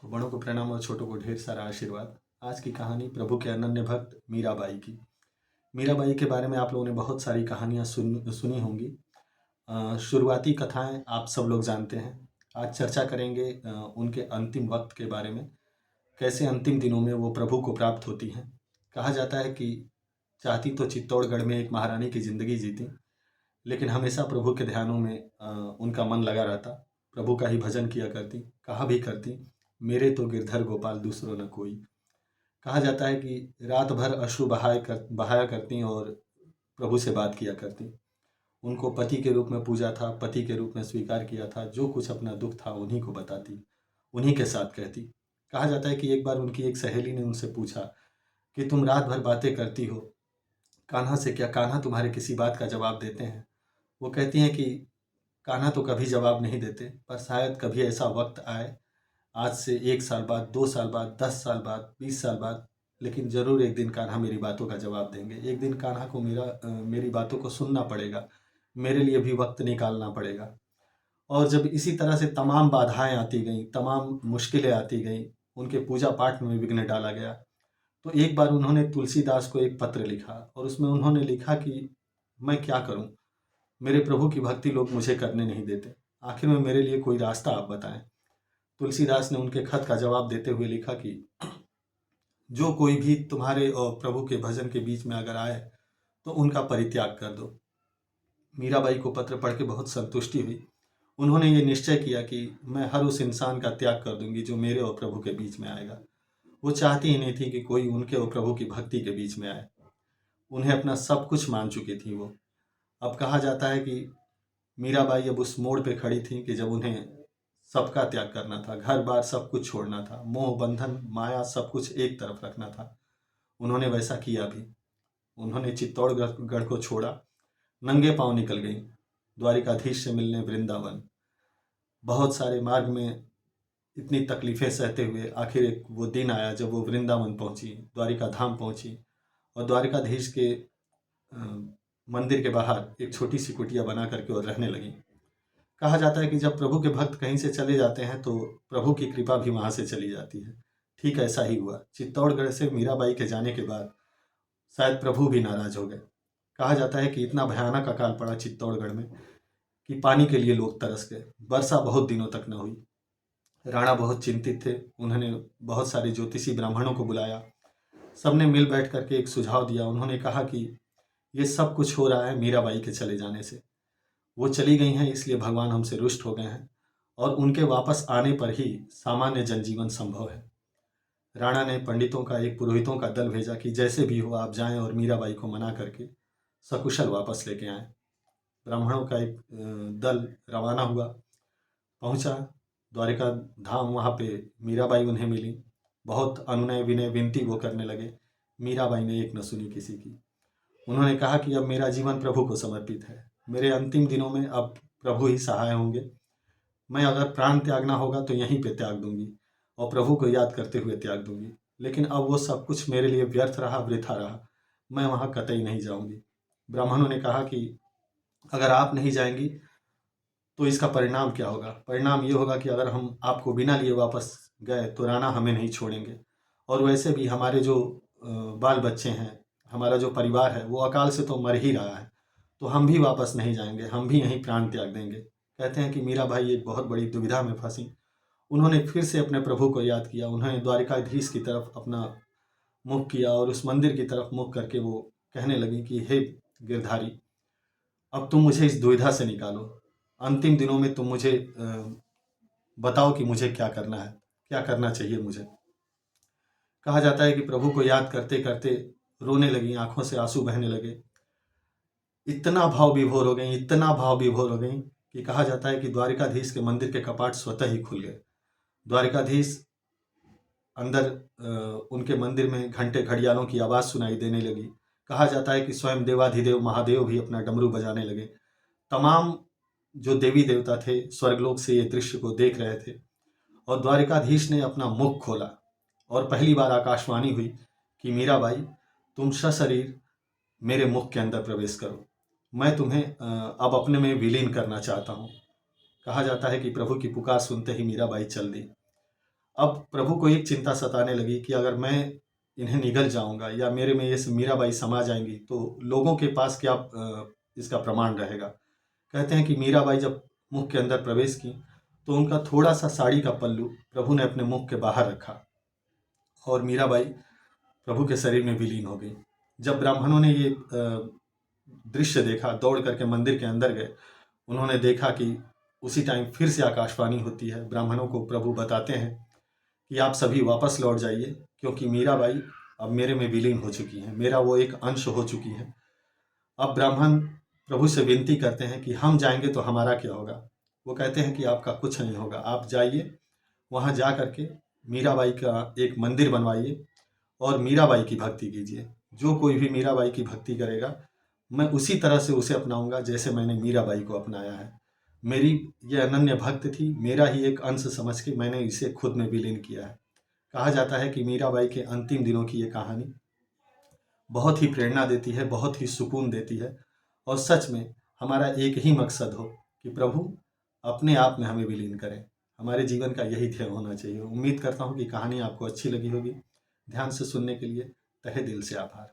तो बड़ों को प्रणाम और छोटों को ढेर सारा आशीर्वाद। आज की कहानी प्रभु के अनन्य भक्त मीराबाई की। मीराबाई के बारे में आप लोगों ने बहुत सारी कहानियाँ सुनी होंगी। शुरुआती कथाएं आप सब लोग जानते हैं। आज चर्चा करेंगे उनके अंतिम वक्त के बारे में, कैसे अंतिम दिनों में वो प्रभु को प्राप्त होती हैं। कहा जाता है कि चाहती तो चित्तौड़गढ़ में एक महारानी की जिंदगी जीती, लेकिन हमेशा प्रभु के ध्यानों में उनका मन लगा रहता। प्रभु का ही भजन किया करती, कहा भी करती, मेरे तो गिरधर गोपाल दूसरो न कोई। कहा जाता है कि रात भर अश्रु बहाया करती और प्रभु से बात किया करती। उनको पति के रूप में पूजा था, पति के रूप में स्वीकार किया था। जो कुछ अपना दुख था उन्हीं को बताती, उन्हीं के साथ कहती। कहा जाता है कि एक बार उनकी एक सहेली ने उनसे पूछा कि तुम रात भर बातें करती हो कान्हा से, क्या कान्हा तुम्हारे किसी बात का जवाब देते हैं? वो कहती हैं कि कान्हा तो कभी जवाब नहीं देते, पर शायद कभी ऐसा वक्त आए, आज से 1 साल बाद, 2 साल बाद, 10 साल बाद, 20 साल बाद, लेकिन ज़रूर एक दिन कान्हा मेरी बातों का जवाब देंगे। एक दिन कान्हा को मेरी बातों को सुनना पड़ेगा, मेरे लिए भी वक्त निकालना पड़ेगा। और जब इसी तरह से तमाम बाधाएं आती गईं, तमाम मुश्किलें आती गईं, उनके पूजा पाठ में विघ्न डाला गया, तो एक बार उन्होंने तुलसीदास को एक पत्र लिखा और उसमें उन्होंने लिखा कि मैं क्या करूं, मेरे प्रभु की भक्ति लोग मुझे करने नहीं देते, आखिर में मेरे लिए कोई रास्ता आप बताएं। तुलसीदास ने उनके खत का जवाब देते हुए लिखा कि जो कोई भी तुम्हारे और प्रभु के भजन के बीच में अगर आए तो उनका परित्याग कर दो। मीराबाई को पत्र पढ़ के बहुत संतुष्टि हुई। उन्होंने ये निश्चय किया कि मैं हर उस इंसान का त्याग कर दूंगी जो मेरे और प्रभु के बीच में आएगा। वो चाहती ही नहीं थी कि कोई उनके और प्रभु की भक्ति के बीच में आए। उन्हें अपना सब कुछ मान चुकी थी वो। अब कहा जाता है कि मीराबाई अब उस मोड़ पे खड़ी थी कि जब उन्हें सबका त्याग करना था, घर बार सब कुछ छोड़ना था, मोह बंधन माया सब कुछ एक तरफ रखना था। उन्होंने वैसा किया भी। उन्होंने चित्तौड़गढ़ को छोड़ा, नंगे पांव निकल गई द्वारिकाधीश से मिलने वृंदावन। बहुत सारे मार्ग में इतनी तकलीफें सहते हुए आखिर एक वो दिन आया जब वो वृंदावन पहुंची, द्वारिका धाम पहुंची और द्वारिकाधीश के मंदिर के बाहर एक छोटी सी कुटिया बना करके और रहने लगी। कहा जाता है कि जब प्रभु के भक्त कहीं से चले जाते हैं तो प्रभु की कृपा भी वहां से चली जाती है। ठीक ऐसा ही हुआ। चित्तौड़गढ़ से मीराबाई के जाने के बाद शायद प्रभु भी नाराज हो गए। कहा जाता है कि इतना भयानक अकाल पड़ा चित्तौड़गढ़ में कि पानी के लिए लोग तरस गए। वर्षा बहुत दिनों तक न हुई। राणा बहुत चिंतित थे। उन्होंने बहुत सारे ज्योतिषी ब्राह्मणों को बुलाया। सबने मिल बैठ करके एक सुझाव दिया। उन्होंने कहा कि ये सब कुछ हो रहा है मीराबाई के चले जाने से। वो चली गई हैं, इसलिए भगवान हमसे रुष्ट हो गए हैं और उनके वापस आने पर ही सामान्य जनजीवन संभव है। राणा ने पंडितों का एक पुरोहितों का दल भेजा कि जैसे भी हो आप जाएं और मीराबाई को मना करके सकुशल वापस लेके आएं। ब्राह्मणों का एक दल रवाना हुआ, पहुंचा द्वारिका धाम। वहाँ पे मीराबाई उन्हें मिली। बहुत अनुनय विनय विनती वो करने लगे। मीराबाई ने एक न सुनी किसी की। उन्होंने कहा कि अब मेरा जीवन प्रभु को समर्पित है। मेरे अंतिम दिनों में अब प्रभु ही सहाय होंगे। मैं अगर प्राण त्यागना होगा तो यहीं पे त्याग दूंगी और प्रभु को याद करते हुए त्याग दूंगी। लेकिन अब वो सब कुछ मेरे लिए व्यर्थ रहा, वृथा रहा। मैं वहाँ कतई नहीं जाऊंगी। ब्राह्मणों ने कहा कि अगर आप नहीं जाएंगी तो इसका परिणाम क्या होगा? परिणाम ये होगा कि अगर हम आपको बिना लिए वापस गए तो राणा हमें नहीं छोड़ेंगे, और वैसे भी हमारे जो बाल बच्चे हैं, हमारा जो परिवार है वो अकाल से तो मर ही रहा है, तो हम भी वापस नहीं जाएंगे, हम भी यहीं प्राण त्याग देंगे। कहते हैं कि मीराबाई एक बहुत बड़ी दुविधा में फंसी। उन्होंने फिर से अपने प्रभु को याद किया। उन्होंने द्वारिकाधीश की तरफ अपना मुख किया और उस मंदिर की तरफ मुख करके वो कहने लगी कि हे गिरधारी, अब तुम मुझे इस दुविधा से निकालो। अंतिम दिनों में तुम मुझे बताओ कि मुझे क्या करना है, क्या करना चाहिए मुझे। कहा जाता है कि प्रभु को याद करते करते रोने लगी, आंखों से आंसू बहने लगे। इतना भाव विभोर हो गई, इतना भाव विभोर हो गई कि कहा जाता है कि द्वारिकाधीश के मंदिर के कपाट स्वतः ही खुल गए। द्वारिकाधीश अंदर उनके मंदिर में घंटे घड़ियालों की आवाज़ सुनाई देने लगी। कहा जाता है कि स्वयं देवाधिदेव महादेव भी अपना डमरू बजाने लगे। तमाम जो देवी देवता थे स्वर्गलोक से ये दृश्य को देख रहे थे और द्वारिकाधीश ने अपना मुख खोला और पहली बार आकाशवाणी हुई कि मीराबाई, तुम सशरीर मेरे मुख के अंदर प्रवेश करो, मैं तुम्हें अब अपने में विलीन करना चाहता हूँ। कहा जाता है कि प्रभु की पुकार सुनते ही मीराबाई चल दी। अब प्रभु को एक चिंता सताने लगी कि अगर मैं इन्हें निगल जाऊंगा या मेरे में ये मीराबाई समा जाएंगी तो लोगों के पास क्या इसका प्रमाण रहेगा। कहते हैं कि मीराबाई जब मुख के अंदर प्रवेश की तो उनका थोड़ा सा साड़ी का पल्लू प्रभु ने अपने मुख के बाहर रखा और मीराबाई प्रभु के शरीर में विलीन हो गई। जब ब्राह्मणों ने ये दृश्य देखा, दौड़ करके मंदिर के अंदर गए। उन्होंने देखा कि उसी टाइम फिर से आकाशवाणी होती है। ब्राह्मणों को प्रभु बताते हैं कि आप सभी वापस लौट जाइए, क्योंकि मीराबाई अब मेरे में विलीन हो चुकी हैं, मेरा वो एक अंश हो चुकी है। अब ब्राह्मण प्रभु से विनती करते हैं कि हम जाएंगे तो हमारा क्या होगा। वो कहते हैं कि आपका कुछ नहीं होगा, आप जाइए, वहाँ जा करके मीराबाई का एक मंदिर बनवाइए और मीराबाई की भक्ति कीजिए। जो कोई भी मीराबाई की भक्ति करेगा मैं उसी तरह से उसे अपनाऊंगा जैसे मैंने मीराबाई को अपनाया है। मेरी ये अनन्य भक्त थी, मेरा ही एक अंश समझ के मैंने इसे खुद में विलीन किया है। कहा जाता है कि मीराबाई के अंतिम दिनों की ये कहानी बहुत ही प्रेरणा देती है, बहुत ही सुकून देती है और सच में हमारा एक ही मकसद हो कि प्रभु अपने आप में हमें विलीन करें। हमारे जीवन का यही ध्येय होना चाहिए। उम्मीद करता हूँ कि कहानी आपको अच्छी लगी होगी। ध्यान से सुनने के लिए तहे दिल से आभार।